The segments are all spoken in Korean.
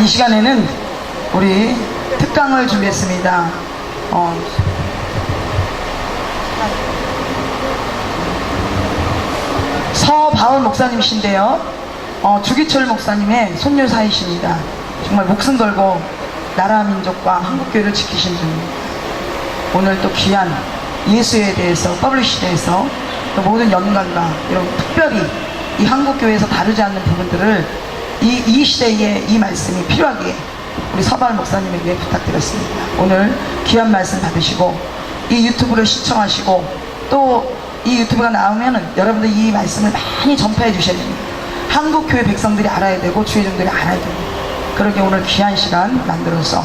이 시간에는 우리 특강을 준비했습니다. 서바울 목사님이신데요. 주기철 목사님의 손녀 사이십니다. 정말 목숨 걸고 나라 민족과 한국교회를 지키신 분입니다. 오늘 또 귀한 예수에 대해서, 퍼블리시에 대해서 또 모든 연관과 이런 특별히 이 한국교회에서 다루지 않는 부분들을 이 시대에 이 말씀이 필요하기에 우리 서바울 목사님에게 부탁드렸습니다. 오늘 귀한 말씀 받으시고 이 유튜브를 시청하시고 또 이 유튜브가 나오면은 여러분들 이 말씀을 많이 전파해 주셔야 됩니다. 한국교회 백성들이 알아야 되고 주의종들이 알아야 되고, 그러게 오늘 귀한 시간 만들어서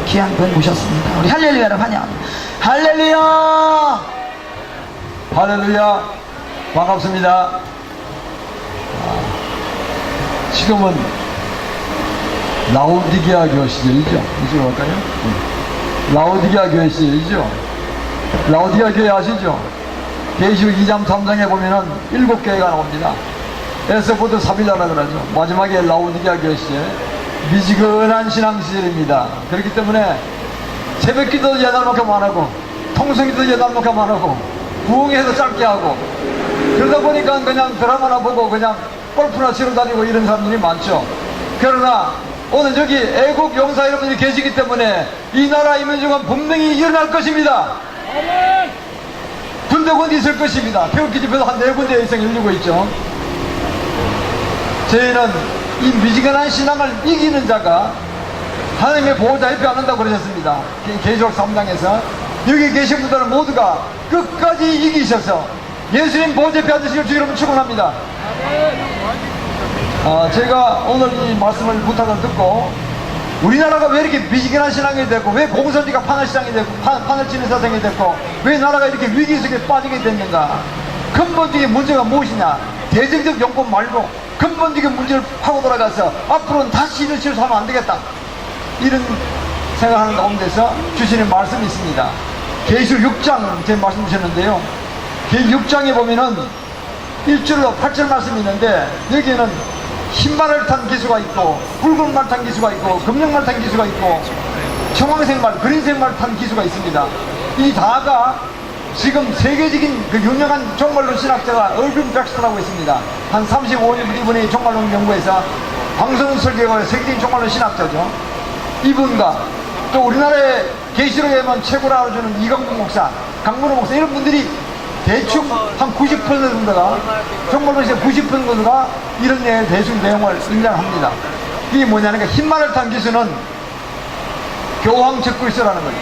귀한 분 모셨습니다. 우리 할렐루야를 환영합니다. 할렐루야! 할렐루야, 반갑습니다. 지금은 라오디게아 교회 시절이죠. 이쪽으로 갈까요? 라오디게아 교회 시절이죠. 라오디게아 교회 아시죠? 계시록 2장 3장에 보면은 7교회가 나옵니다. 에서부터 3일자라 그러죠. 마지막에 라오디게아 교회 시절, 미지근한 신앙 시절입니다. 그렇기 때문에 새벽 기도도 8만큼 안 하고 통성기도 8만큼 안 하고 부흥회도 짧게 하고, 그러다 보니까 그냥 드라마나 보고 그냥 골프나 치러 다니고 이런 사람들이 많죠. 그러나 오늘 여기 애국 용사 여러분들이 계시기 때문에 이 나라 이 민족은 분명히 일어날 것입니다. 군데군데 있을 것입니다. 태극기집회도 한 4군데 이상 열리고 있죠. 저희는 이 미지근한 신앙을 이기는 자가 하나님의 보호자 옆에 앉는다고 그러셨습니다. 계시록 3장에서 여기 계신 분들은 모두가 끝까지 이기셔서 예수님 보호자 옆에 앉으시길 주 여러분 축원합니다. 제가 오늘 이 말씀을 부탁을 듣고 우리나라가 왜 이렇게 미지근한 신앙이 됐고, 왜 공산주의가 판을 시장이 됐고, 판을 치는 사상이 됐고, 왜 나라가 이렇게 위기 속에 빠지게 됐는가? 근본적인 문제가 무엇이냐? 대정적 용법 말고 근본적인 문제를 파고 돌아가서 앞으로는 다시 이런 실수 하면 안 되겠다, 이런 생각하는 가운데서 주시는 말씀이 있습니다. 계시록 6장 제가 말씀 주셨는데요, 계시록 6장에 보면은 1절로 8절 말씀이 있는데, 여기에는 흰말을 탄 기수가 있고 붉은 말 탄 기수가 있고 금령말 탄 기수가 있고 청황색 말, 그린색 말 탄 기수가 있습니다. 이 다가 지금 세계적인 그 유명한 종말론 신학자가 얼빈 백스터라고 있습니다. 한 35년 이분이 종말론 연구에서 방송 설계가 세계적인 종말론 신학자죠. 이분과 또 우리나라의 계시록에만 최고라 알아주는 이광국 목사, 강문호 목사, 이런 분들이 대충 한 90% 정도가, 종말론에서 90% 정도가 이런 대충 내용을 인정합니다. 이게 뭐냐니까 흰말을 탄 기수는 교황 적그리스도라는 거예요.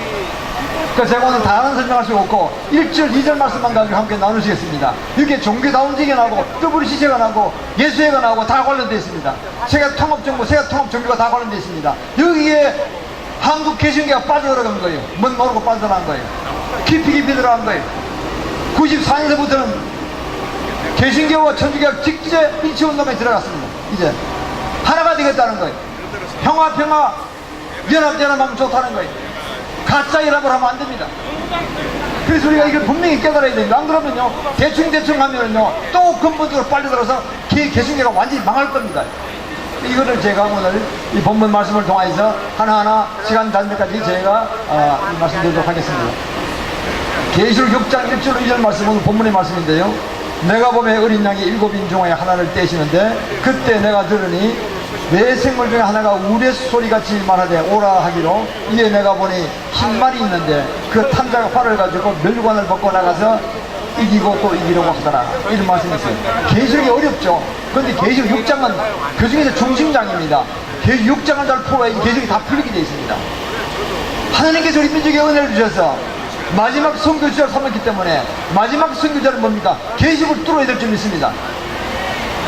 그러니까 제가 오늘 다른 설명할 수 없고 1절 2절 말씀만 가지고 함께 나누시겠습니다. 이게 종교다운지가 나오고 WCC가 나오고 예수회가 나오고 다 관련되어 있습니다. 세계통합정부, 세계통합종교가 다 관련되어 있습니다. 여기에 한국 개신교가 빠져들어간 거예요. 뭔 모르고 빠져나간 거예요. 깊이 들어간 거예요. 94년서부터는 개신교와 천주교가 직제 일치운동에 들어갔습니다. 이제 하나가 되겠다는 거예요. 평화 연합하면 좋다는 거예요. 가짜 연합을 하면 안 됩니다. 그래서 우리가 이걸 분명히 깨달아야 됩니다. 안 그러면요, 대충 하면은요 또 근본적으로 빨려들어서 개신교가 완전히 망할 겁니다. 이거를 제가 오늘 이 본문 말씀을 통해서 하나하나 시간 닿는 데까지 제가 말씀드리도록 하겠습니다. 계시록 6장 1절 2절 말씀, 오늘 본문의 말씀인데요, 내가 보매 어린 양이 7인 중에 하나를 떼시는데, 그때 내가 들으니 내 생물 중에 하나가 우레소리같이 말하되 오라 하기로, 이에 내가 보니 흰말이 있는데 그 탐자가 활을 가지고 멸관을 벗고 나가서 이기고 또 이기려고 하더라, 이런 말씀이 있어요. 계시록이 어렵죠. 그런데 계시록 6장은 그 중에서 중심장입니다. 계시록 6장을 잘 풀어야 계시록이 다 풀리게 되어 있습니다. 하나님께서 우리 민족에 은혜를 주셔서 마지막 선교주자를 삼았기 때문에, 마지막 선교주자는 뭡니까? 계시록을 뚫어야 될 줄 믿습니다.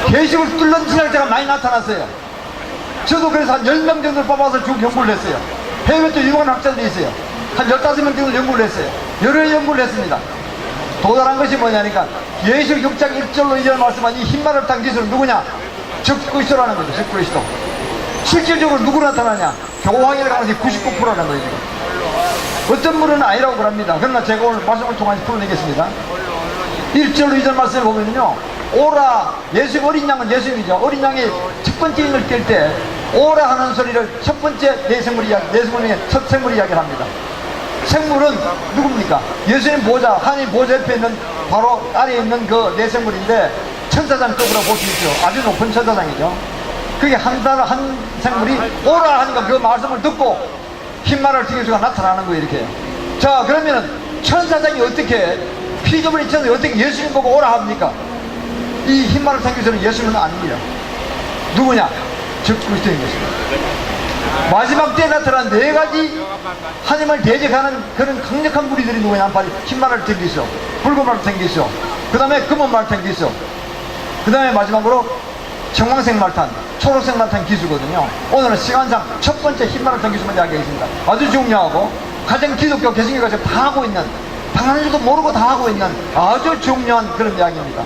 계시록을 뚫는 신학자가 많이 나타났어요. 저도 그래서 한 10명 정도를 뽑아서 쭉 연구를 했어요. 해외에 또 유명한 학자들이 있어요. 한 15명 정도 연구를 했어요. 여러 연구를 했습니다. 도달한 것이 뭐냐니까, 계시록 6장 1절로 2절 말씀한 이 흰말을 탄 기술은 누구냐? 적그리스도라는 거죠. 적그리스도. 실질적으로 누구 나타나냐? 교황일 가능성이 99%라는 거예요. 어떤 분은 아니라고 그럽니다. 그러나 제가 오늘 말씀을 통해서 풀어내겠습니다. 1절로 2절 말씀을 보면요, 오라, 예수님, 어린 양은 예수님이죠. 어린 양이 첫 번째 인을 뗄 때 오라 하는 소리를 첫 번째 내생물 이야기, 내생물 중에 첫 생물 이야기를 합니다. 생물은 누굽니까? 예수님 보좌, 하나님 보좌 옆에 있는 바로 아래에 있는 그 내생물인데 천사장 쪽으로 보시죠. 아주 높은 천사장이죠. 그게 한 생물이 오라 하니까 그 말씀을 듣고 흰말을 튀겨주가 나타나는 거예요. 이렇게. 자, 그러면은 천사장이 어떻게 피조물이 천사장이 어떻게 예수님 보고 오라 합니까? 이 흰말을 튀겨주는 예수님은 아닙니다. 누구냐? 즉 그리스도인 것입니다. 마지막 때에 나타난 네 가지 하나님을 대적하는 그런 강력한 무리들이 누구냐? 바로 흰말을 튕기시오, 붉은 말을 튕기시오, 그 다음에 검은 말을 튕기시오, 그 다음에 마지막으로 청황색 말탄, 초록색 말탄 기수거든요. 오늘은 시간상 첫 번째 흰말을 튕기시면 이야기하겠습니다. 아주 중요하고 가장 기독교 개신교가 지금 다 하고 있는, 당하는지도 모르고 다 하고 있는 아주 중요한 그런 이야기입니다.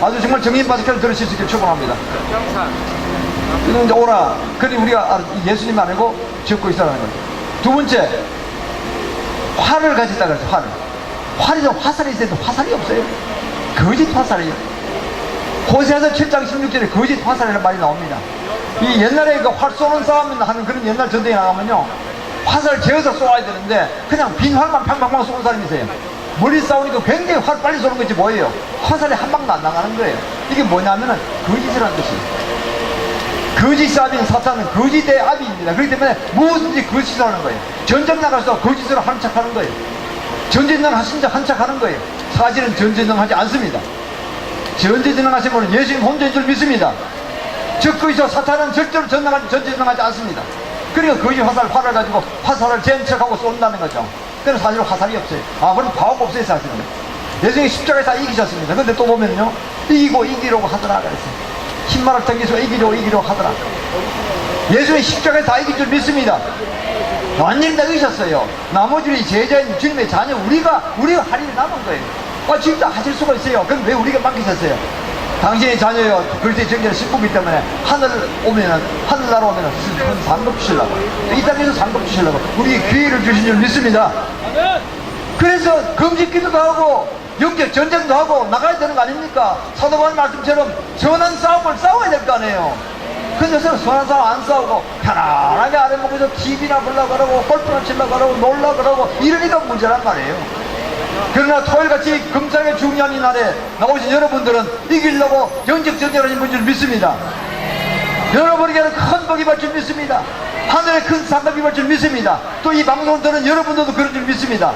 아주 정말 정신바짝해서 들으실 수 있길 축원합니다. 이건 이제 오라. 그러니 우리가 예수님 아니고 적고 있어라는 거죠. 두 번째, 활을 가졌다 그랬어요. 활을. 활이 화살이 있어도 화살이 없어요. 거짓 화살이에요. 호세아서 7장 16절에 거짓 화살이라는 말이 나옵니다. 이 옛날에 그 활 쏘는 싸움 하는 그런 옛날 전쟁에 나가면요, 화살 재어서 쏘아야 되는데 그냥 빈 활만 팡팡팡 쏘는 사람이 있어요. 머리 싸우니까 굉장히 활 빨리 쏘는 거지 뭐예요? 화살이 한 방도 안 나가는 거예요. 이게 뭐냐면은 거짓이라는 뜻이에요. 거짓 아비인 사탄은 거짓의 아비입니다. 그렇기 때문에 무엇인지 거짓을 하는 거예요. 전쟁 나가서 거짓으로 하는 척 하는 거예요. 전쟁을 하신 척 한 척 하는 거예요. 사실은 전쟁을 하지 않습니다. 전쟁을 하신 분은 예수님 혼자인 줄 믿습니다. 즉 거기서 사탄은 절대로 전쟁하지 않습니다. 그러니까 거짓 활을 가지고 화살을 잰 척하고 쏜다는 거죠. 그래서 사실 화살이 없어요. 아무런 과오가 없어요. 사실은 예수님이 십자가에서 다 이기셨습니다. 근데 또 보면요, 이기려고 하더라 그랬어요. 흰말을 튕기서 이기려고 하더라. 예수님이 십자가에서 다 이길 줄 믿습니다. 완전히 다 이기셨어요. 나머지 제자인 주님의 자녀 우리가 할 일이 남은 거예요. 지금 다 하실 수가 있어요. 그럼 왜 우리가 맡기셨어요? 당신의 자녀여, 그리스도의 정결을 씹기 때문에 하늘나라 오면은 큰 상급 주시려고, 이 땅에서 상급 주시려고 우리에게 기회를 주신 줄 믿습니다. 그래서 금식 기도도 하고 영적 전쟁도 하고 나가야 되는 거 아닙니까? 사도 바울 말씀처럼 선한 싸움을 싸워야 될 거 아니에요. 그래서 선한 싸움 안 싸우고 편안하게 아래 먹고서 TV나 보려고 그러고 골프나 치려고 그러고 놀려고 그러고 이러니까 문제란 말이에요. 그러나 토요일같이 금상의 중요한 이 날에 나오신 여러분들은 이기려고 영적 전쟁을 하신 분줄 믿습니다. 여러분에게는 큰 복이 받을 줄 믿습니다. 하늘에 큰 상급이 받을 줄 믿습니다. 또 이 방송을 듣는 여러분들도 그런 줄 믿습니다.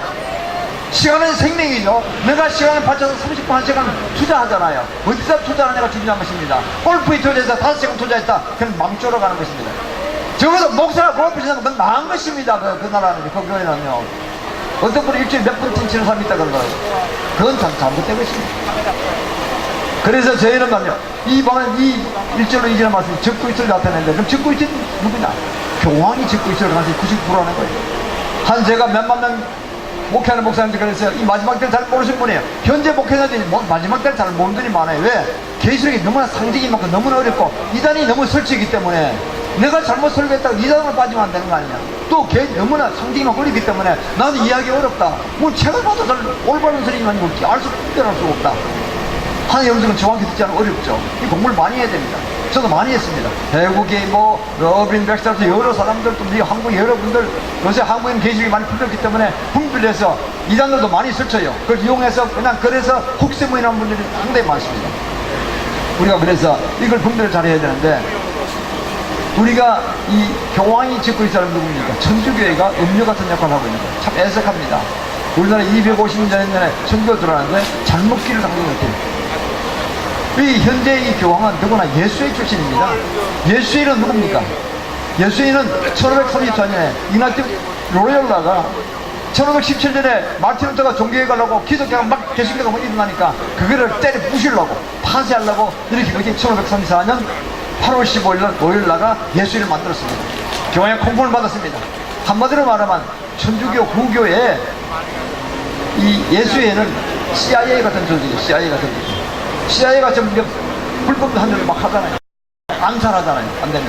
시간은 생명이죠. 내가 시간을 바쳐서 30분 1시간 투자하잖아요. 어디서 투자하느냐가 중요한 것입니다. 골프에 투자해서 5시간 투자했다, 그건 망조러 가는 것입니다. 적어도 목사가 골프 치는 건 나은 것입니다. 그 나라는, 그 교회는요. 어떤 분이 일주일에 몇 분 치는 사람이 있다 그러더라고요. 그건 참 잘못된 것입니다. 그래서 저희는 말이요, 이 방은 이 일절로 이전의 말씀이 적그리스도를 나타내는데, 그럼 적그리스도는 누구냐? 교황이 적그리스도를 가서 99%라는 거예요. 한 제가 몇만 명 목회하는 목사님들 그랬어요. 이 마지막 때를 잘 모르신 분이에요. 현재 목회자들이 마지막 때를 잘 모르는 분이 많아요. 왜? 계시록이 너무나 상징이 많고 너무나 어렵고 이단이 너무 설치이기 때문에 내가 잘못 설교했다고 이단으로 빠지면 안 되는 거 아니냐. 또 너무나 상징이 막 걸리기 때문에 나도 이해하기 어렵다. 뭐 제가 봐도 잘 올바른 소리만 아니고 알 수 없다. 하는 여러분들은 정확히 듣지 않으면 어렵죠. 이 공부를 많이 해야 됩니다. 저도 많이 했습니다. 외국에 러빈 백스터부터 여러 사람들, 또 우리 한국 여러분들, 요새 한국인 계시록이 많이 풀렸기 때문에 분별해서 이단들도 많이 설쳐요. 그걸 이용해서 그래서 혹세무인한 분들이 상당히 많습니다. 우리가 그래서 이걸 분별을 잘 해야 되는데, 우리가 이 교황이 짓고 있는 사람 누굽니까? 천주교회가 음료 같은 역할을 하고 있는 거예요. 참 애석합니다. 우리나라 250년 전에 천주교 들어왔는데 잘못 길을 당긴 것 같아요. 이 현재 이 교황은 누구나 예수의 출신입니다. 예수의는 누굽니까? 예수의는 1534년에 이나티오 로열라가 1517년에 마틴 루터가 종교에 가려고 기독교가 막 개신교가 막 일어나니까 그거를 때려 부시려고 파쇄하려고 이렇게 거기 1534년 8월 15일 날 로열라가 예수의를 만들었습니다. 교황의 공포를 받았습니다. 한마디로 말하면 천주교 후교에 이 예수의는 CIA 같은 조직이에요. CIA 같은 조직. CIA가 좀 불법 한대로 막 하잖아요. 암살하잖아요. 안 되면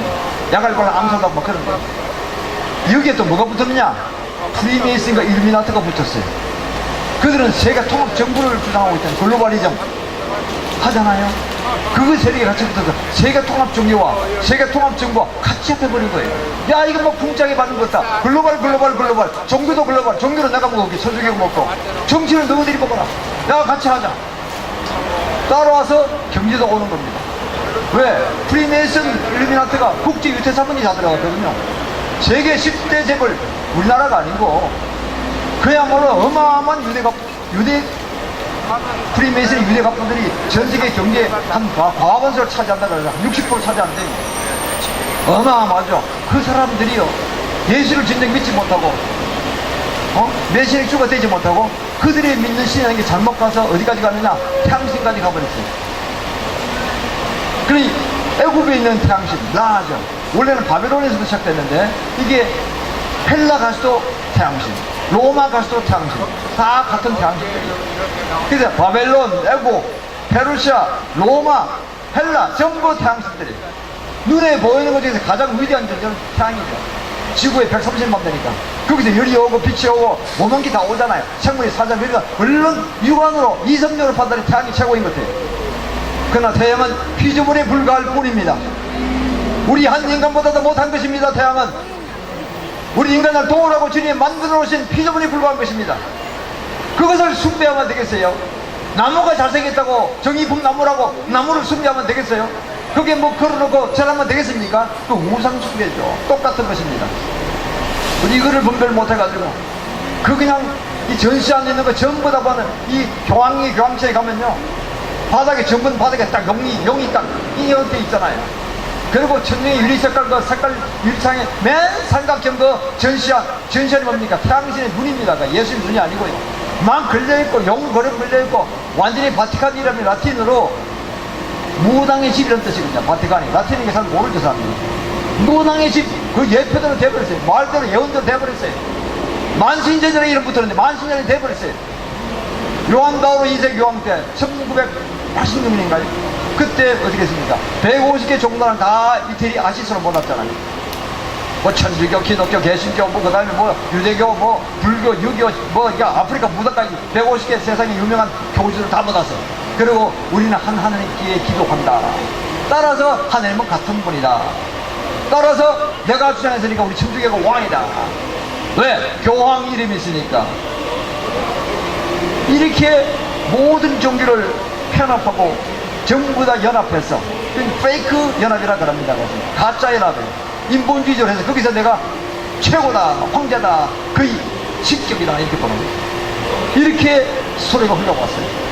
약을 발라 암살하고 막 그런 거예요. 여기에 또 뭐가 붙었느냐? 프리메이슨과 일루미나트가 붙었어요. 그들은 세계 통합 정부를 주장하고 있던 글로벌리즘, 하잖아요. 그거 세력이 같이 붙어서 세계 통합 종교와 세계 통합 정부와 같이 합해버린 거예요. 야, 이거 뭐 풍짝에 받는 거다. 글로벌. 종교도 글로벌. 종교는 내가 먹을게. 서주교가 먹고. 정치는 너희들이 먹어라. 내가 같이 하자. 따라와서 경제도 오는 겁니다. 왜? 프리메이슨 일루미나트가 국제 유태사문이 다 들어갔거든요. 세계 10대 재벌, 우리나라가 아니고 그야말로 어마어마한 유대 프리메이슨 유대 갑부들이 전 세계 경제의 한 과반수를 차지한다 그러죠. 60% 차지한대. 어마어마하죠. 그 사람들이요, 예수를 진정 믿지 못하고 메시아의 주가 되지 못하고 그들이 믿는 신이라는 게 잘못 가서 어디까지 가느냐, 태양신까지 가버렸어요. 그러니 애굽에 있는 태양신, 라하죠. 원래는 바벨론에서도 시작됐는데 이게 헬라 가수도 태양신, 로마 가수도 태양신, 다 같은 태양신들이에요. 그래서 바벨론, 애굽, 페르시아, 로마, 헬라 전부 태양신들이에요. 눈에 보이는 것 중에서 가장 위대한 존재는 태양이죠. 지구에 130만 되니까 거기서 열이 오고 빛이 오고 오만 개 다 오잖아요. 생물이 살자. 그러니까 물론 육안으로 이성적으로 판단이 태양이 최고인 것 같아요. 그러나 태양은 피조물에 불과할 뿐입니다. 우리 한 인간보다도 못한 것입니다. 태양은 우리 인간을 도우라고 주님이 만들어 놓으신 피조물에 불과한 것입니다. 그것을 숭배하면 되겠어요? 나무가 잘생겼다고 정의품 나무라고 나무를 숭배하면 되겠어요? 그게 뭐 걸어놓고 절하면 되겠습니까? 그 우상 숭배죠. 똑같은 것입니다. 우리 이거를 분별 못해가지고 그 그냥 이 전시 안에 있는 거 전부 다 보는 이 교황처에 가면요, 바닥에 전부 바닥에 딱 용이 딱 인형돼 있잖아요. 그리고 천정의 유리 색깔 그 색깔 유리창에 맨 삼각형 그 전시안이 뭡니까? 태양신의 눈입니다. 그러니까 예수님 눈이 아니고요. 막 걸려있고 용 거름 걸려있고 완전히 바티칸 이름이 라틴으로 무당의 집이라는 뜻이거든요. 바티칸이 라틴인 게 잘 모르죠, 사람들이. 무당의 집, 그 예표대로 돼버렸어요. 말대로 예언대로 돼버렸어요. 만신전이라는 이름 붙었는데 만신전이 돼버렸어요. 요한 바오로 2세 교황 때 1980년인가요? 그때 어떻게 했습니까? 150개 종단을 다 이태리 아시스로 몰았잖아요. 뭐 천주교, 기독교, 개신교, 뭐 그다음에 뭐 유대교, 뭐 불교, 유교, 뭐 아프리카 무당까지 150개 세상에 유명한 교주를 다 받았어요. 그리고 우리는 한 하나님께 기도한다. 따라서 하나님은 같은 분이다. 따라서 내가 주장했으니까 우리 천주교가 왕이다. 왜? 교황 이름이 있으니까. 이렇게 모든 종교를 편합하고 전부 다 연합해서 페이크 연합이라 그럽니다. 가짜 연합이에요. 인본주의적으로 해서 거기서 내가 최고다, 황제다, 거의 직격이다 이렇게 보는 거예요. 이렇게 소리가 흘러왔어요.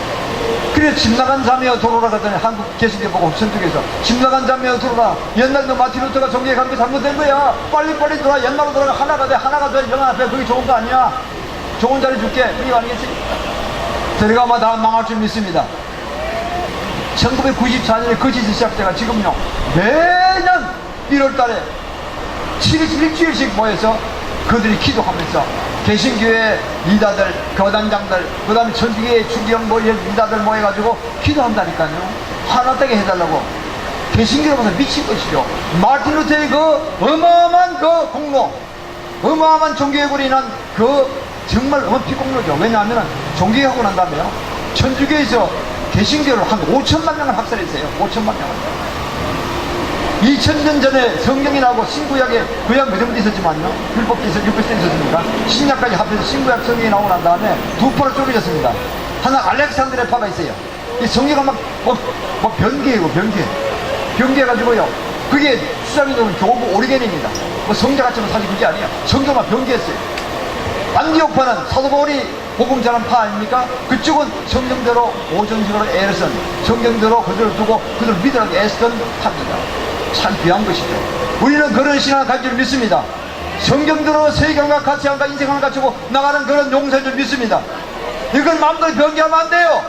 그래서 집 나간 자매여 들어오라 그러더니 한국 개신교 보고 천주교에서 집 나간 자매여 들어오라. 옛날에 마틴 루터가 종교에 간 거 잘못된 거야. 빨리빨리 들어와. 옛날로 돌아가. 하나가 돼. 영 앞에 그게 좋은 거 아니야. 좋은 자리 줄게. 이거 아니겠지? 들어가면 다 망할 줄 믿습니다. 1994년에 거짓이 시작돼가 지금요 매년 1월달에 7일씩 모여서 그들이 기도하면서 개신교회 리더들, 교단장들, 그 다음에 천주교회 주기형 리더들 모여가지고 기도한다니까요. 하나 되게 해달라고. 개신교로부터 미친 것이죠. 마틴 루터의 그 어마어마한 그 공로, 어마어마한 종교개혁으로 인한 그 정말 어마어마한 피공로죠. 왜냐하면 종교개혁하고 난 다음에요, 천주교에서 개신교를 한 5천만 명을 학살했어요. 5천만 명을. 2000년 전에 성경이 나오고 신구약에 구약 몇 점도 있었지만요, 율법도 있었습니까? 신약까지 합해서 신구약 성경이 나오고 난 다음에 두 파로 쪼개졌습니다. 하나 알렉산드레파가 있어요. 이 성경가 막 변개해요. 변개해가지고요, 그게 수장이는 교부 오리겐입니다. 뭐 성자 같지만 사실 그게 아니에요. 성경만 변개했어요. 안디옥파는 사도 바울이 복음 전한 파 아닙니까? 그쪽은 성경대로 오전식으로 애를 쓴, 성경대로 그들을 두고 그들을 믿으라고 애쓰던 파입니다. 참 귀한 것이죠. 우리는 그런 신앙을 가지고 믿습니다. 성경대로 세계관과 가치관과 인생관을 갖추고 나가는 그런 용서인 줄 믿습니다. 이걸 마음대로 변개하면 안 돼요.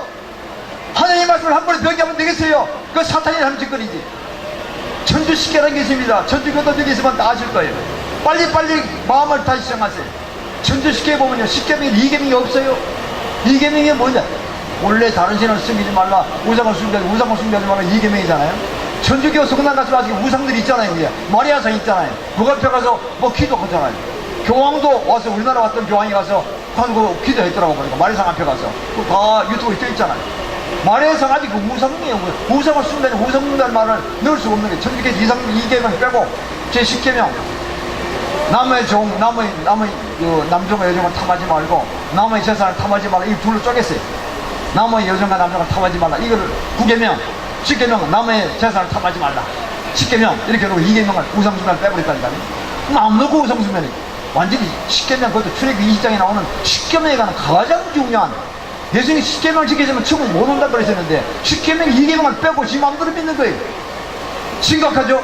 하나님의 말씀을 한 번에 변개하면 되겠어요? 그건 사탄이 하는 짓거리지. 천주십계라는 게 있습니다. 천주교도 여기 있으면 다 아실 거예요. 빨리빨리 마음을 다시 정하세요. 천주십계에 보면요, 십계명이 이계명이 없어요. 이계명이 뭐냐? 원래 다른 신을 숨기지 말라, 우상을 숭배하지 말라, 이계명이잖아요. 천주교 성당 가서 아직 우상들이 있잖아요. 이제 마리아상 있잖아요. 그 앞에 가서 뭐 기도하잖아요. 교황도 와서, 우리나라 왔던 교황이 가서 한국 기도했더라고. 보니까 마리아상 앞에 가서 다 유튜브에 떠 있잖아요. 말에서 아직 그 우상이에요. 우상을 쓴다는 우상이라는 말을 넣을 수가 없는 게 천주교 이상 2계명 빼고 제 10계명 남의 남종과 여종을 탐하지 말고 남의 재산을 탐하지 말라. 이 둘로 쪼갰어요. 남의 여종과 남종을 탐하지 말라. 이거를 9계명 10계명 남의 재산을 탐하지 말라. 10계명 이렇게 놓고 2계명을 우상숭배를 빼버렸다니까요. 안 넣고 우상숭배는 완전히 10계명 그것도 출애굽기 20장에 나오는 10계명에 관한 가장 중요한 예수님이 10계명을 지키시면 천국 못 온다고 그러셨는데 10계명 2계명을 빼고 지 마음대로 믿는 거예요. 심각하죠?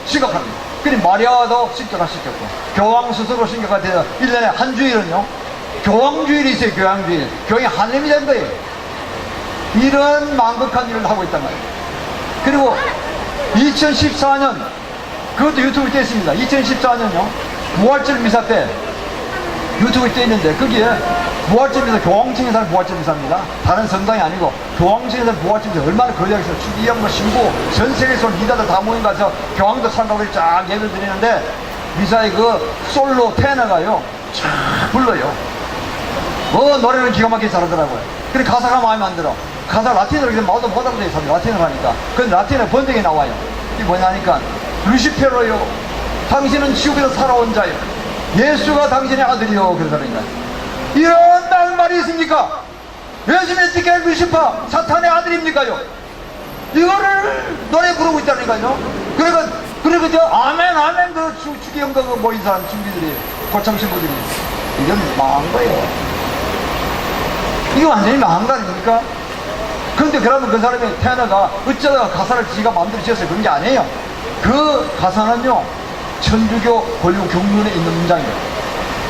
심각합니다. 그래 마리아도 신격화 시켰고 교황 스스로 신격화 돼서 1년에 한 주일은요 교황주일이 있어요. 교황주일. 교황이 하나님이 된 거예요. 이런 망극한 일을 하고 있단 말이에요. 그리고 2014년 그것도 유튜브에 떼 있습니다. 2014년요 부활절 미사 때 유튜브에 떼 있는데 거기에 부활절 미사 교황청에서 부활절 미사입니다. 다른 성당이 아니고 교황청에서 부활절 미사 얼마나 거대하겠어요. 추기경 신부 전 세계에서 리더들 다 모인 가서 교황도 참가하고 쫙 예배를 드리는데 미사의 그 솔로 테너가요 쫙 불러요. 노래는 기가 막히게 잘하더라고요. 근데 가사가 마음에 안 들어. 가사 라틴어로 이제 마도 못하는 데 있습니다. 라틴어로 하니까. 근데 라틴어 번역이 나와요. 이게 뭐냐니까 루시페로요 당신은 지옥에서 살아온 자요 예수가 당신의 아들이요 그러더라니까. 이런 말이 있습니까? 요즘에 어떻게 루시퍼 사탄의 아들입니까요? 이거를 노래 부르고 있다니까요. 그러니까 아멘 아멘 그 주기영가 그 모인 사람 중기들이 고참 신부들이 이건 망한 거예요. 이거 완전히 망한 거 아닙니까? 그런데 그러면 그 사람의 테너가 어쩌다가 가사를 지가 마음대로 지었어요. 그런 게 아니에요. 그 가사는요 천주교 고유 경문에 있는 문장이에요.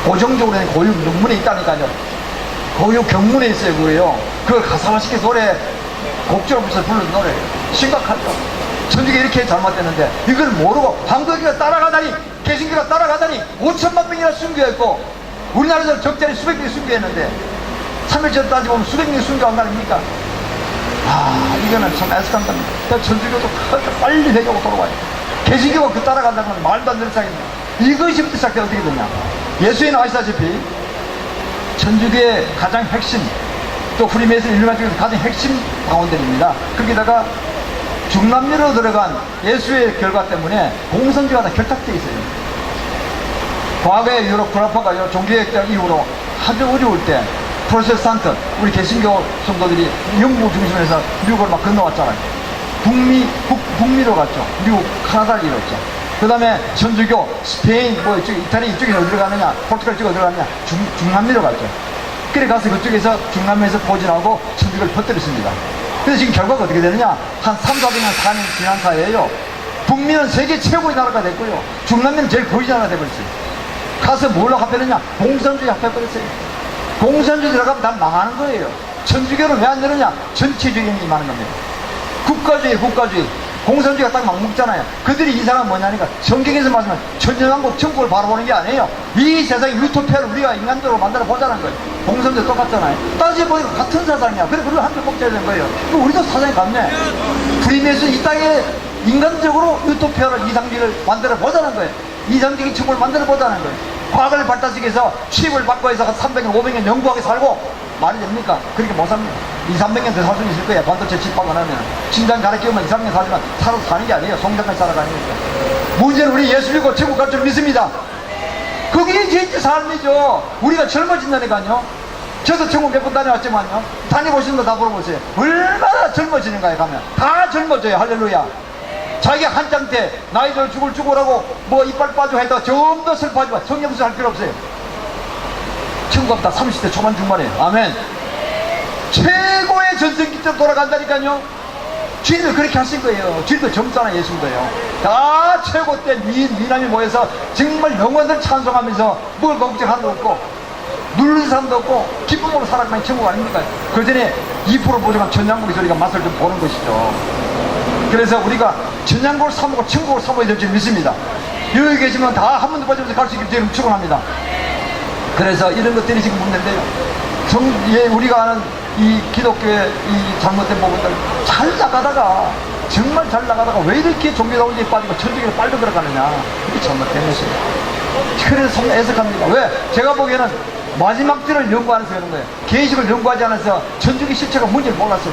고정적으로는 고유 경문에 있다니까요. 고유 경문에 있어요. 그거예요. 그걸 가사화시켜서 노래 곡조로 불러서 부르는 노래예요. 심각하죠. 천주교 이렇게 잘못됐는데 이걸 모르고 한국교가 따라가다니 개신교가 따라가다니 5천만 명이나 순교했고 우리나라에서 적절히 수백 명이 순교했는데 3일째 따지보면 수백 명이 순교한 거 아닙니까? 이거는 참 애석한답니다. 천주교도 빨리 회개하고 돌아와요. 개신교가 그 따라간다는 건 말도 안 되는 시작입니다. 이것이부터 시작돼 어떻게 되냐. 예수님 아시다시피 천주교의 가장 핵심 또 프리메이슨 일반 중에서 가장 핵심 당원들입니다. 거기다가 중남미로 들어간 예수의 결과 때문에 공산주의가 다 결탁되어 있어요. 과거에 유럽 구라파가 종교개혁 이후로 아주 어려울 때 프로테스탄트 우리 개신교 성도들이 영국 중심에서 미국을 막 건너왔잖아요. 북미로 갔죠. 미국, 카나다를 이뤘죠. 그 다음에 천주교, 스페인, 이탈리 이쪽에 어디로 가느냐, 포르투갈 이쪽에 어디로 가느냐, 중남미로 갔죠. 그래 가서 그쪽에서 중남미에서 포진하고 천주교를 퍼뜨렸습니다. 그래서 지금 결과가 어떻게 되느냐, 한 3, 400년, 4년 지난 사이에요. 북미는 세계 최고의 나라가 됐고요. 중남미는 제일 거지 나라가 돼버렸어요. 가서 뭘로 합해느냐, 공산주의 합해버렸어요. 공산주의 들어가면 다 망하는 거예요. 천주교를 왜 안 되느냐, 전체주의에 임하는 겁니다. 국가주의. 공산주의가 딱 막먹잖아요. 그들이 이상한 뭐냐니까 성경에서 말하면 천년왕국 천국을 바라보는 게 아니에요. 이 세상의 유토피아를 우리가 인간적으로 만들어 보자는 거예요. 공산주의 똑같잖아요. 따지보니까 같은 사상이야. 그래 그걸 한편 먹자야 되는 거예요. 우리도 사상이 같네. 프리메이슨 이 땅에 인간적으로 유토피아를 이상주의를 만들어 보자는 거예요. 이상적인 천국을 만들어 보자는 거예요. 과학을 발달시켜서 취업을 받고 해서 한 300년 500년 영구하게 살고 말이 됩니까? 그렇게 못 삽니다. 2, 300년 더 살 수 있을 거예요. 반도체 칩박을 하면. 신장 가르치면 2, 3년 살지만 살아서 사는 게 아니에요. 송장까지 살아가는 거니까. 문제는 우리 예수 믿고 천국 갈 줄 믿습니다. 그게 진짜 삶이죠. 우리가 젊어진다니까요. 저도 천국 몇 번 다녀왔지만요. 다녀보시는 거 다 물어보세요. 얼마나 젊어지는가요 가면. 다 젊어져요. 할렐루야. 자기가 한창 때 나이들 죽으라고 뭐 이빨 빠지고 해도 좀 더 슬퍼하지 마. 성령수 할 필요 없어요. 천국 갑다 30대 초반 중반에. 아멘. 최고의 전성기 때 돌아간다니까요. 주인들 그렇게 하신 거예요. 주인들 젊잖아. 예수도요. 다 최고 때 미남이 모여서 정말 영원을 찬송하면서 뭘 걱정하는 거 없고 누르는 사람도 없고 기쁨으로 살아가면 천국 아닙니까? 그 전에 2% 보증한 천냥고기 소리가 맛을 좀 보는 것이죠. 그래서 우리가 천냥고를 사먹고 천국을 사먹어야 될 줄 믿습니다. 여기 계시면 다 한 번도 빠지면서 갈 수 있기 때문에 축원합니다. 그래서 이런 것들이 지금 문제인데요. 우리가 아는 이 기독교의 이 잘못된 부분들 잘 나가다가 정말 잘 나가다가 왜 이렇게 종교다운지에 빠지고 천주교로 빨리 들어가느냐, 이게 잘못된 것이에요. 그래서 정말 애석합니다. 왜? 제가 보기에는 마지막 절을 연구하면서 그런 거예요. 계시를 연구하지 않아서 천주교 실체가 뭔지를 몰랐어요.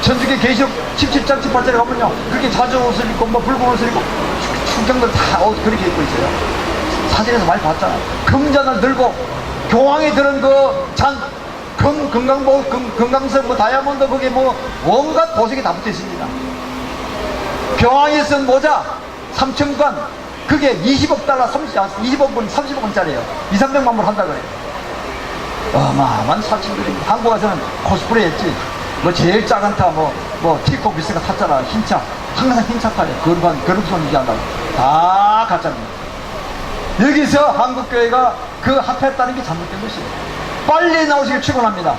천주교 계시록 17장 18절에 가면요 그렇게 자주 옷을 입고 뭐 붉은 옷을 입고 충경들 다 옷 그렇게 입고 있어요. 사진에서 많이 봤잖아요. 금잔을 들고 교황이 들은 금강석 뭐 다이아몬드 거기에 뭐 온갖 보석이 다 붙어 있습니다. 교황이 쓴 모자 3층관 그게 20억 달러 20억 원 30억 원짜리예요. 2, 300만 불 한다 그래요. 어마어마한 사칭들입니다. 한국 와서는 코스프레 했지. 뭐 제일 작은 타 뭐 티코 비스가 탔잖아. 흰차 항상 흰차 타요. 거룩손 유지한다고 다 가짜입니다. 여기서 한국교회가 그 합했다는 게 잘못된 것이에요. 빨리 나오시길 축원합니다.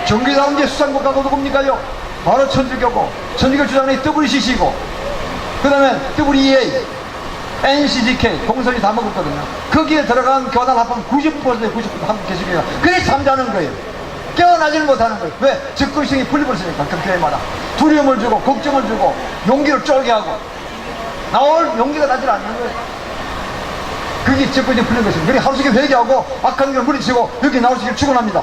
정기다운제 수상국가가 누굽니까요? 바로 천주교고 천주교 주장이 WCC고 그 다음에 WEA NCGK 공선이 다 먹었거든요. 거기에 들어간 교단 합하면 90%에 90% 한국 개신교회가 그게 잠자는 거예요. 깨어나지를 못하는 거예요. 왜? 접근성이 풀려버렸으니까 그 교회마다 두려움을 주고 걱정을 주고 용기를 쫄게 하고 나올 용기가 나질 않는 거예요. 그게 접근성이 풀린 것입니다. 그래 하루속에 회개하고 악한 걸 물리치고 여기 나오시길 축원합니다.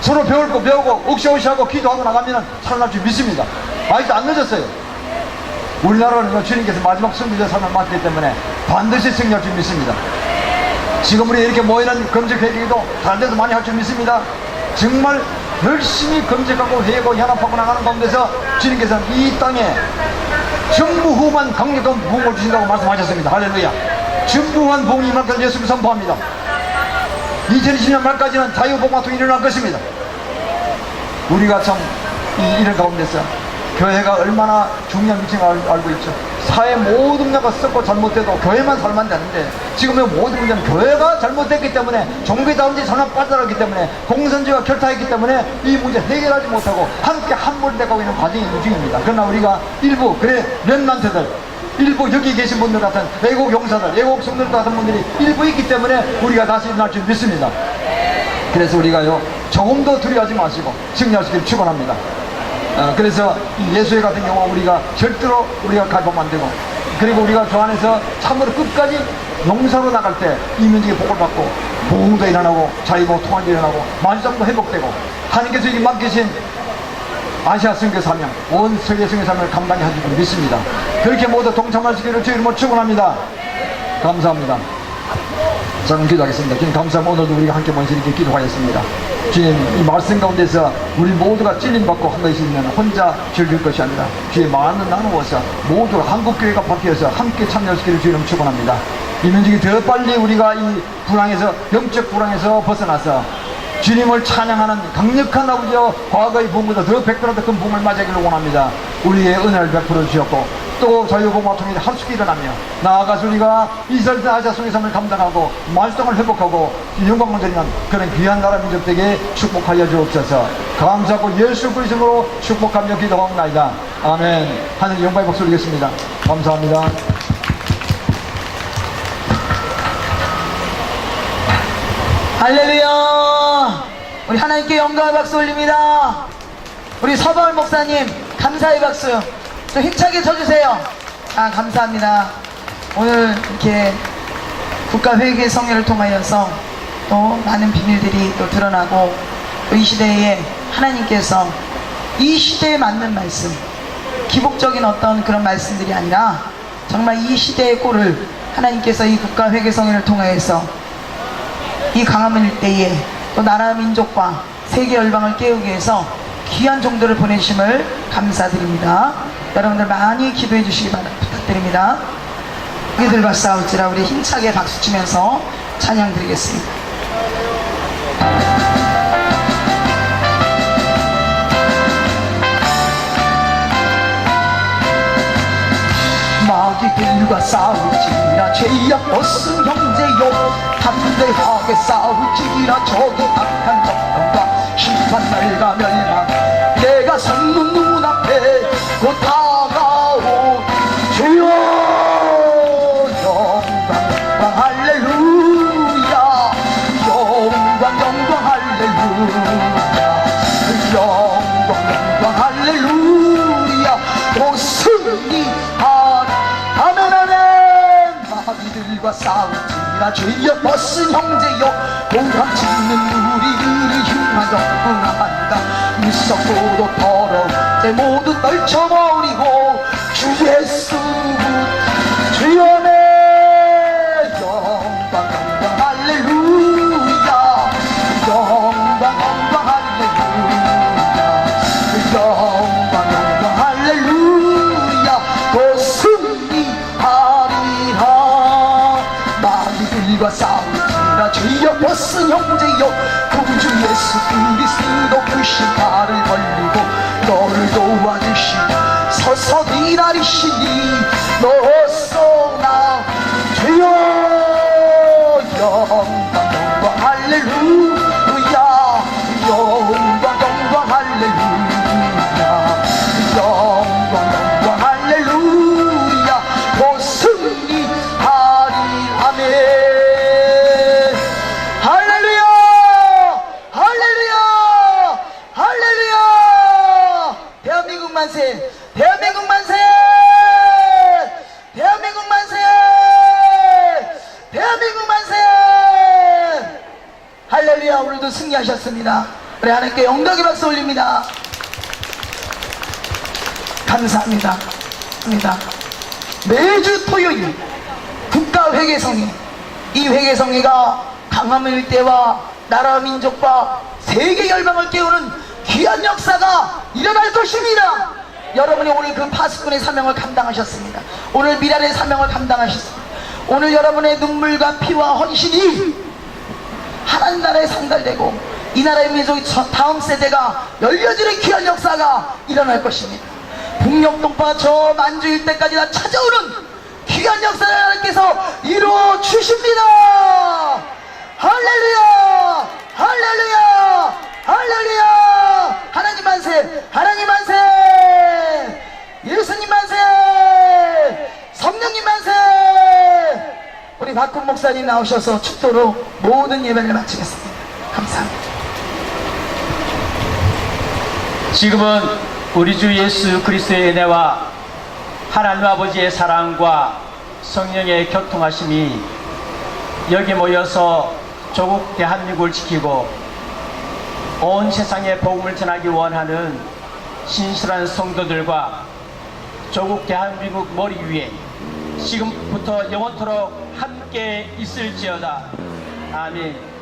서로 배울 거 배우고 옥시옥시하고 기도하고 나가면 살아날 줄 믿습니다. 아직도 안 늦었어요. 우리나라는 주님께서 마지막 승리자 삶을 맡기 때문에 반드시 승리할 줄 믿습니다. 지금 우리 이렇게 모이는 검색회기도 다른 데서 많이 할 줄 믿습니다. 정말 열심히 검색하고 회고 연합하고 나가는 가운데서 주님께서는 이 땅에 전부후만 강력한 부흥을 주신다고 말씀하셨습니다. 할렐루야. 전부후한 부흥이 임할 것을 예수님 선포합니다. 2020년 말까지는 자유복음화통이 일어날 것입니다. 우리가 참 이 일을 가운데서 교회가 얼마나 중요한 위치를 알고 있죠. 사회 모든 분야가 썩고 잘못돼도 교회만 살면 되는데 지금의 모든 문제는 교회가 잘못됐기 때문에 종교다운지 잘못 빠져나갔기 때문에 공산주의가 결탁했기 때문에 이 문제 해결하지 못하고 함께 함몰되고 있는 과정이 있는 중입니다. 그러나 우리가 일부 그래 렘넌트들 일부 여기 계신 분들 같은 외국 용사들 외국 성도들 같은 분들이 일부 있기 때문에 우리가 다시 일어날 줄 믿습니다. 그래서 우리가요 조금도 두려워하지 마시고 승리하시길 축원합니다. 그래서 예수회 같은 경우 우리가 절대로 우리가 가입하면 안 되고 그리고 우리가 저 안에서 참으로 끝까지 용사로 나갈 때 이민족의 복을 받고 보응도 일어나고 자유복 통합도 일어나고 만주장도 회복되고 하나님께서 이 맡기신 아시아 선교 사명 온 세계 선교 사명을 감당해 하실 줄 믿습니다. 그렇게 모두 동참하시기를 주의 이름으로 축원합니다. 감사합니다. 저는 기도하겠습니다. 주님 감사합니다. 오늘도 우리가 함께 모여서 이렇게 기도하였습니다. 주님 이 말씀 가운데서 우리 모두가 찔림받고 한 것이 있는 혼자 즐길 것이 아니라 주의 마음을 나누어서 모두가 한국교회가 바뀌어서 함께 참여하시기를 주의 이름으로 축원합니다. 이 민족이 더 빨리 우리가 이 불황에서 영적 불황에서 벗어나서 주님을 찬양하는 강력한 아버지여 과거의 부흥보다 더 100배나 더 큰 부흥을 맞이하기를 원합니다. 우리의 은혜를 베풀어 주셨고 또 자유복음화통이 하루씩 일어나며 나아가서 우리가 이스라엘 아시아 성의 삶을 감당하고 만수동을 회복하고 영광을 드리는 그런 귀한 나라 민족 되게 축복하여 주옵소서. 감사하고 예수 그리스도로 축복하며 기도하옵나이다. 아멘. 하늘 영광의 박수 드리겠습니다. 감사합니다. 할렐루야. 우리 하나님께 영광의 박수 올립니다. 우리 서바울 목사님 감사의 박수 좀 힘차게 쳐주세요. 감사합니다. 오늘 이렇게 국가회계 성회를 통하여서 또 많은 비밀들이 또 드러나고 또 이 시대에 하나님께서 이 시대에 맞는 말씀 기복적인 어떤 그런 말씀들이 아니라 정말 이 시대의 꼴을 하나님께서 이 국가회계 성회를 통하여서 이 강화문 일대에 또 나라 민족과 세계 열방을 깨우기 위해서 귀한 종들을 보내주심을 감사드립니다. 여러분들 많이 기도해 주시기 부탁드립니다. 우리들과 싸울지라 우리 힘차게 박수치면서 찬양 드리겠습니다. 마귀들과 싸울지라 죄악 벗은 형제여 담대하게 싸울지라 저기 악한 적과 심판날과 멸망 내가 섰는 눈앞에 곧 다가오 주여 영광 할렐루야 영광 할렐루야 영광 할렐루야 오 승리하리 아멘 아멘. 마귀들과 싸울지라 죄여 벗은 형제여 도망치는 우리들이 흉한 적군한다 무섭고도 더러운 내 모두 떨쳐버리고 주 예수 주여 내 영광 영광 할렐루야 영광 영광 할렐루야 영광 영광 할렐루야 또 승리하리라 마귀들과 싸우리라 주여 벗은 형제여 구주 예수 그리스도 크신 발을 벌리고 너를 도와주시 서서 기다리시니 너소나 주여 영광 영광 할렐루야 영광 영광 할렐루야 영광 영광 할렐루야 또 승리하리 아멘 할렐루야 할렐루야 할렐루야 대한민국 만세 대한민국 만세 대한민국 만세 대한민국 만세 할렐루야 오늘도 승리하셨습니다. 우리 하나님께 영광의 박수 올립니다. 감사합니다. 매주 토요일 국가회계성회 이 회계성회가 강화문 일대와 나라 민족과 세계 열망을 깨우는 귀한 역사가 일어날 것입니다. 여러분이 오늘 그 파수꾼의 사명을 감당하셨습니다. 오늘 미랄의 사명을 감당하셨습니다. 오늘 여러분의 눈물과 피와 헌신이 하나님 나라에 상달되고 이 나라의 민족의 다음 세대가 열려지는 귀한 역사가 일어날 것입니다. 북녘동파 저 만주 일대까지 다 찾아오는 귀한 역사를 하나님께서 이루어 주십니다. 할렐루야 할렐루야 할렐루야 하나님 만세 하나님 만세 예수님 만세 성령님 만세 우리 박군 목사님 나오셔서 축도로 모든 예배를 마치겠습니다. 감사합니다. 지금은 우리 주 예수 그리스도의 은혜와 하나님 아버지의 사랑과 성령의 교통하심이 여기 모여서 조국 대한민국을 지키고 온 세상에 복음을 전하기 원하는 신실한 성도들과 조국 대한민국 머리 위에 지금부터 영원토록 함께 있을지어다. 아멘.